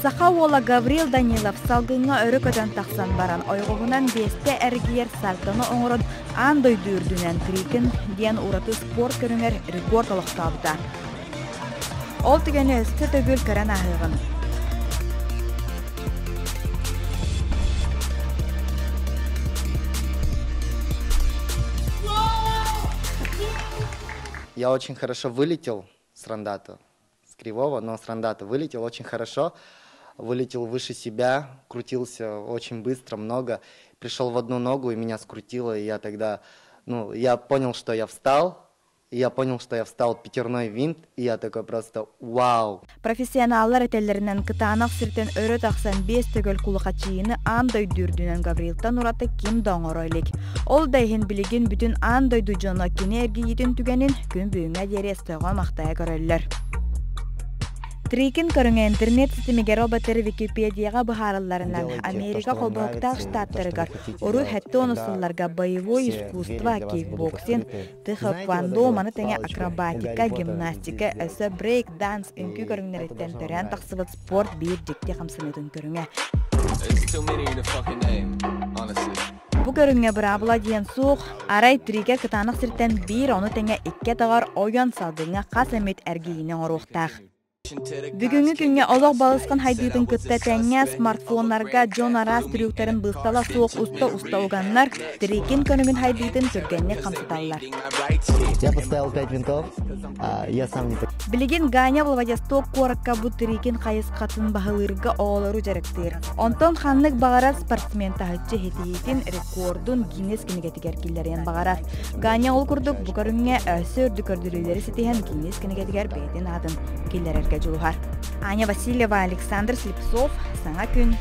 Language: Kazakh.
Саха ола Гаврил Данилов салгыңа өрі көтен тақсан баран ойғығынан бесте әргиер сартаны оңырын андай дүрдінен крикін ден ураты спорт көріңер рекорд олықтабыда. Ол тігені үсті төгіл көрін ағығын. Я очень хорошо вылетел с рандата, с кривого, но с рандата вылетел очень хорошо. Вылетел выше себя, крутился очень быстро, много. Пришел в одну ногу и меня скрутило, и я тогда, я понял, что я встал. И я понял, что я встал пятерной винт, и я такой просто вау. Профессионаллар этеллеринен кытанақ сиртен өрі тақсан 5 төгіл кулыға чиіні андай дүрдінен Гаврилтан ураты ким доңоройлик. Ол дайхин билигин бүтін андай дүжоны кені әргейетін түгенін күн бүйіңе дерестіға мақтая көрелер. Трикин көріңе интернет системеге роботері Википедияға бұхарыларынан Америка қолбауқтақ штаттырығар, ору хәтті онысылларға боевой искусство, кейкбоксин, тыхапвандо, маны тәңе акробатика, гимнастика, әсі брейк, данс, үнкі көріңнереттен түрен тақсывыт спорт бейір жекте қамсынетін көріңе. Бұ көріңе бір абыла дейін суық, арай трике кытанық сірттен бір оны тәңе 2 тағар ойын салдыңа қас әмет әргейінен оруқтақ. Бүгінгі күнге олық балысқын хайдыйтын күтті тәңе смартфонларға Джон Арас түріктерін бұқтала суық ұста оғанлар трекин көнігін хайдыйтын түргенне қамсыталылар. Я поставил 5 винтов, я сам не... Білеген Ганя Владивосток қорыққа бұ трекин қайыз қатын бағылырға оғылыру жарықтыр. Онтон ханлық бағарат спортсмен тағытчы хетейетін рекордын Гиннес кенегетігер келдерен бағарат. Ганя ол күрдік бұ көріңе өсі үрді көрдірілері сетейін Гиннес кенегетігер бәйтін адын келдерерге Аня Васильева, Александр Слепцов, Саңа күн.